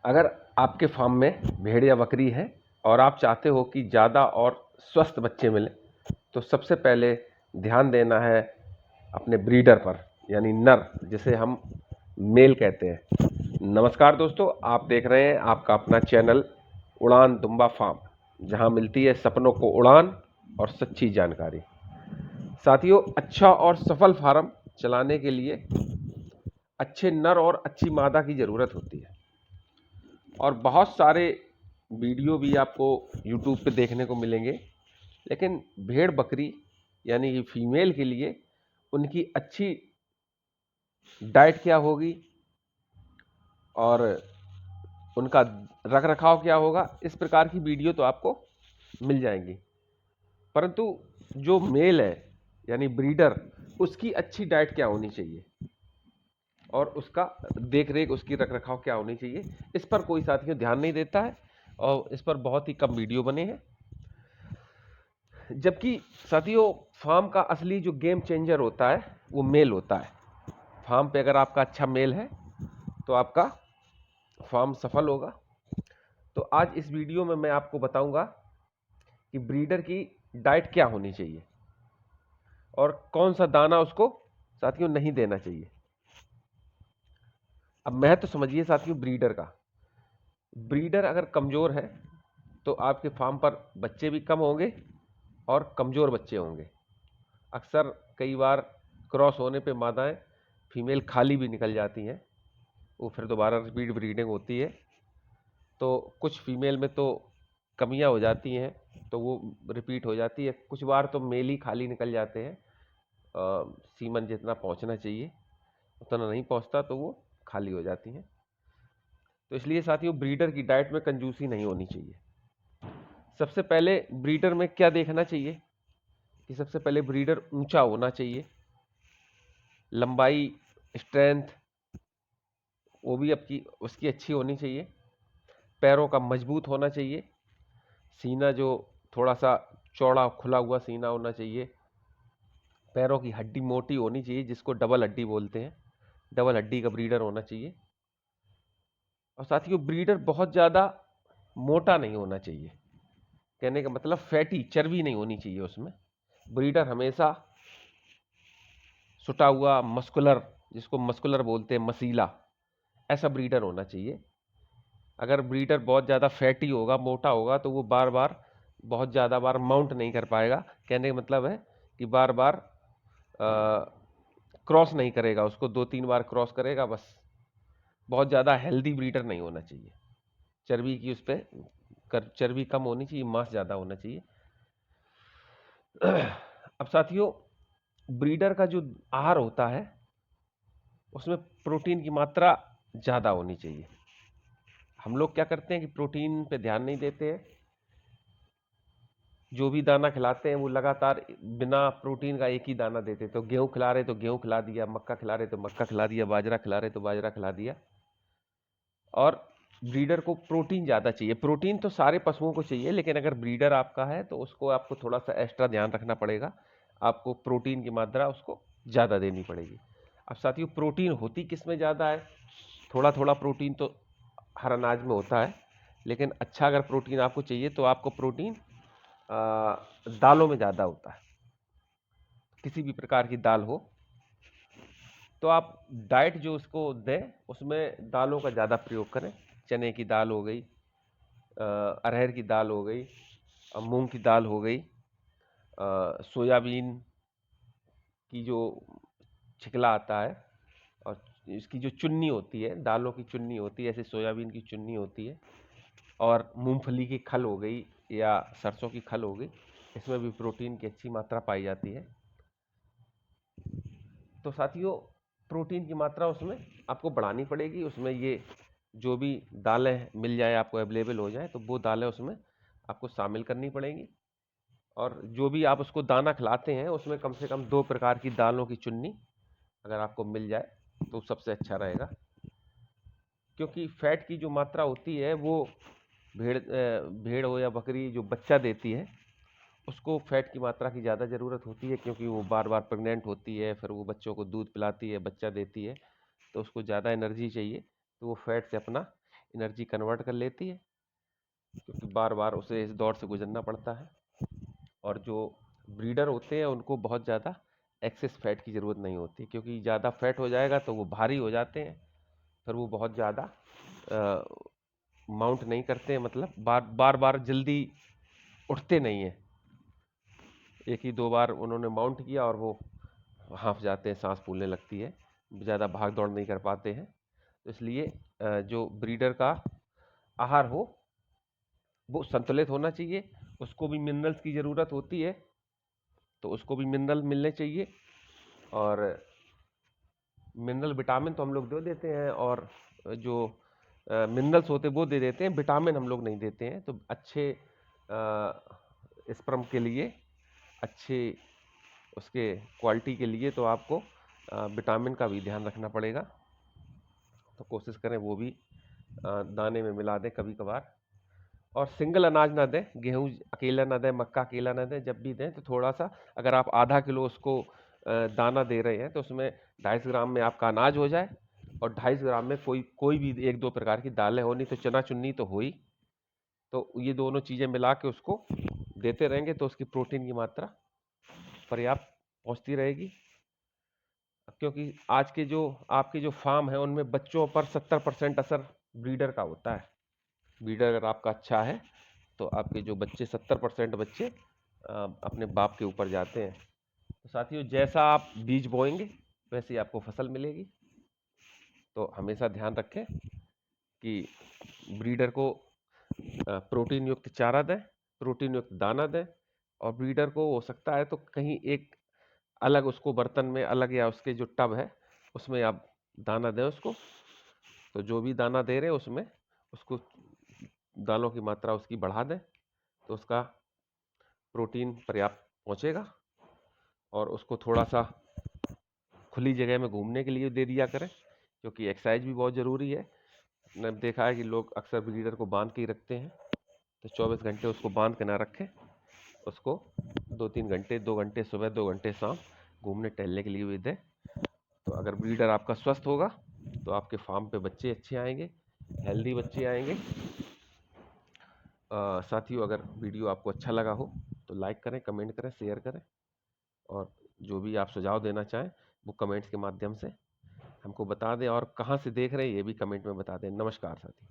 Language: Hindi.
अगर आपके फार्म में भेड़ या बकरी है और आप चाहते हो कि ज़्यादा और स्वस्थ बच्चे मिलें, तो सबसे पहले ध्यान देना है अपने ब्रीडर पर, यानी नर, जिसे हम मेल कहते हैं। नमस्कार दोस्तों, आप देख रहे हैं आपका अपना चैनल उड़ान दुम्बा फार्म, जहां मिलती है सपनों को उड़ान और सच्ची जानकारी। साथियों, अच्छा और सफल फार्म चलाने के लिए अच्छे नर और अच्छी मादा की ज़रूरत होती है। और बहुत सारे वीडियो भी आपको यूट्यूब पे देखने को मिलेंगे, लेकिन भेड़ बकरी यानी कि फीमेल के लिए उनकी अच्छी डाइट क्या होगी और उनका रख रखाव क्या होगा, इस प्रकार की वीडियो तो आपको मिल जाएंगी। परंतु जो मेल है यानी ब्रीडर, उसकी अच्छी डाइट क्या होनी चाहिए और उसका देख रेख, उसकी रख रखाव क्या होनी चाहिए, इस पर कोई साथियों ध्यान नहीं देता है और इस पर बहुत ही कम वीडियो बने हैं। जबकि साथियों, फार्म का असली जो गेम चेंजर होता है वो मेल होता है। फार्म पे अगर आपका अच्छा मेल है तो आपका फार्म सफल होगा। तो आज इस वीडियो में मैं आपको बताऊंगा कि ब्रीडर की डाइट क्या होनी चाहिए और कौन सा दाना उसको साथियों नहीं देना चाहिए। अब महत्व समझिए साथियों ब्रीडर का। ब्रीडर अगर कमज़ोर है तो आपके फार्म पर बच्चे भी कम होंगे और कमज़ोर बच्चे होंगे। अक्सर कई बार क्रॉस होने पे मादाएं फीमेल खाली भी निकल जाती हैं, वो फिर दोबारा रिपीट ब्रीडिंग होती है। तो कुछ फीमेल में तो कमियां हो जाती हैं तो वो रिपीट हो जाती है। कुछ बार तो मेल ही खाली निकल जाते हैं, सीमन जितना पहुंचना चाहिए उतना नहीं पहुंचता तो वो खाली हो जाती हैं। तो इसलिए साथियों, ब्रीडर की डाइट में कंजूसी नहीं होनी चाहिए। सबसे पहले ब्रीडर में क्या देखना चाहिए कि सबसे पहले ब्रीडर ऊंचा होना चाहिए, लंबाई, स्ट्रेंथ वो भी आपकी उसकी अच्छी होनी चाहिए, पैरों का मजबूत होना चाहिए, सीना जो थोड़ा सा चौड़ा खुला हुआ सीना होना चाहिए, पैरों की हड्डी मोटी होनी चाहिए जिसको डबल हड्डी बोलते हैं, डबल हड्डी का ब्रीडर होना चाहिए। और साथियों, ब्रीडर बहुत ज़्यादा मोटा नहीं होना चाहिए, कहने का मतलब फैटी, चर्बी नहीं होनी चाहिए उसमें। ब्रीडर हमेशा सुटा हुआ, मस्कुलर, जिसको मस्कुलर बोलते हैं, मसीला, ऐसा ब्रीडर होना चाहिए। अगर ब्रीडर बहुत ज़्यादा फैटी होगा, मोटा होगा, तो वो बार बार बहुत ज़्यादा बार माउंट नहीं कर पाएगा। कहने का मतलब है कि बार बार क्रॉस नहीं करेगा, उसको 2-3 बार क्रॉस करेगा बस। बहुत ज़्यादा हेल्दी ब्रीडर नहीं होना चाहिए, चर्बी की उस पर चर्बी कम होनी चाहिए, मांस ज़्यादा होना चाहिए। अब साथियों, ब्रीडर का जो आहार होता है उसमें प्रोटीन की मात्रा ज़्यादा होनी चाहिए। हम लोग क्या करते हैं कि प्रोटीन पे ध्यान नहीं देते हैं, जो भी दाना खिलाते हैं वो लगातार बिना प्रोटीन का एक ही दाना देते। तो गेहूं खिला रहे तो गेहूं खिला दिया, मक्का खिला रहे तो मक्का खिला दिया, बाजरा खिला रहे तो बाजरा खिला दिया। और ब्रीडर को प्रोटीन ज़्यादा चाहिए। प्रोटीन तो सारे पशुओं को चाहिए, लेकिन अगर ब्रीडर आपका है तो उसको आपको थोड़ा सा एक्स्ट्रा ध्यान रखना पड़ेगा, आपको प्रोटीन की मात्रा उसको ज़्यादा देनी पड़ेगी। अब साथियों, प्रोटीन होती किस में ज़्यादा है? थोड़ा थोड़ा प्रोटीन तो हर अनाज में होता है, लेकिन अच्छा अगर प्रोटीन आपको चाहिए तो आपको प्रोटीन दालों में ज़्यादा होता है। किसी भी प्रकार की दाल हो तो आप डाइट जो उसको दें उसमें दालों का ज़्यादा प्रयोग करें। चने की दाल हो गई, अरहर की दाल हो गई, मूंग की दाल हो गई, सोयाबीन की जो छिकला आता है और इसकी जो चुन्नी होती है, दालों की चुन्नी होती है, ऐसे सोयाबीन की चुन्नी होती है, और मूंगफली की खल हो गई या सरसों की खल हो गई, इसमें भी प्रोटीन की अच्छी मात्रा पाई जाती है। तो साथियों, प्रोटीन की मात्रा उसमें आपको बढ़ानी पड़ेगी। उसमें ये जो भी दालें मिल जाए, आपको अवेलेबल हो जाए, तो वो दालें उसमें आपको शामिल करनी पड़ेंगी। और जो भी आप उसको दाना खिलाते हैं उसमें कम से कम 2 प्रकार की दालों की चुन्नी अगर आपको मिल जाए तो सबसे अच्छा रहेगा। क्योंकि फैट की जो मात्रा होती है वो भेड़ हो या बकरी जो बच्चा देती है उसको फैट की मात्रा की ज़्यादा ज़रूरत होती है, क्योंकि वो बार बार प्रेग्नेंट होती है, फिर वो बच्चों को दूध पिलाती है, बच्चा देती है, तो उसको ज़्यादा एनर्जी चाहिए। तो वो फैट से अपना एनर्जी कन्वर्ट कर लेती है, क्योंकि बार बार उसे इस दौर से गुजरना पड़ता है। और जो ब्रीडर होते हैं उनको बहुत ज़्यादा एक्सेस फैट की ज़रूरत नहीं होती, क्योंकि ज़्यादा फैट हो जाएगा तो वो भारी हो जाते हैं, फिर वो बहुत ज़्यादा माउंट नहीं करते हैं, मतलब बार बार जल्दी उठते नहीं हैं। एक ही दो बार उन्होंने माउंट किया और वो हाँफ जाते हैं, सांस फूलने लगती है, ज़्यादा भाग दौड़ नहीं कर पाते हैं। तो इसलिए जो ब्रीडर का आहार हो वो संतुलित होना चाहिए। उसको भी मिनरल्स की ज़रूरत होती है, तो उसको भी मिनरल मिलने चाहिए। और मिनरल विटामिन तो हम लोग दे देते हैं, और जो मिनरल्स होते हैं वो दे देते हैं, विटामिन हम लोग नहीं देते हैं। तो अच्छे स्पर्म के लिए, अच्छे उसके क्वालिटी के लिए तो आपको विटामिन का भी ध्यान रखना पड़ेगा। तो कोशिश करें वो भी दाने में मिला दें कभी कभार। और सिंगल अनाज ना दें, गेहूँ अकेला ना दें, मक्का अकेला ना दें। जब भी दें तो थोड़ा सा, अगर आप आधा किलो उसको दाना दे रहे हैं तो उसमें 250 ग्राम में आपका अनाज हो जाए, और 250 ग्राम में कोई कोई भी एक दो प्रकार की दालें हो, नहीं तो चना चुन्नी तो हो ही। तो ये दोनों चीज़ें मिला के उसको देते रहेंगे तो उसकी प्रोटीन की मात्रा पर्याप्त पहुंचती रहेगी। क्योंकि आज के जो आपके जो फार्म है उनमें बच्चों पर 70% असर ब्रीडर का होता है। ब्रीडर अगर आपका अच्छा है तो आपके जो बच्चे 70% बच्चे अपने बाप के ऊपर जाते हैं। तो साथियों, जैसा आप बीज बोएंगे वैसे ही आपको फसल मिलेगी। तो हमेशा ध्यान रखें कि ब्रीडर को प्रोटीन युक्त चारा दें, प्रोटीन युक्त दाना दें। और ब्रीडर को हो सकता है तो कहीं एक अलग उसको बर्तन में अलग, या उसके जो टब है उसमें आप दाना दें उसको। तो जो भी दाना दे रहे हैं उसमें उसको दानों की मात्रा उसकी बढ़ा दें, तो उसका प्रोटीन पर्याप्त पहुंचेगा। और उसको थोड़ा सा खुली जगह में घूमने के लिए दे दिया करें, क्योंकि एक्सरसाइज भी बहुत ज़रूरी है। मैंने देखा है कि लोग अक्सर ब्रीडर को बांध के ही रखते हैं, तो 24 घंटे उसको बांध के ना रखें। उसको 2-3 घंटे, 2 घंटे सुबह, 2 घंटे शाम घूमने टहलने के लिए भी दें। तो अगर ब्रीडर आपका स्वस्थ होगा तो आपके फार्म पे बच्चे अच्छे आएंगे, हेल्दी बच्चे आएंगे। साथियों, अगर वीडियो आपको अच्छा लगा हो तो लाइक करें, कमेंट करें, शेयर करें। और जो भी आप सुझाव देना चाहें वो कमेंट्स के माध्यम से हमको बता दें, और कहाँ से देख रहे हैं ये भी कमेंट में बता दें। नमस्कार साथी।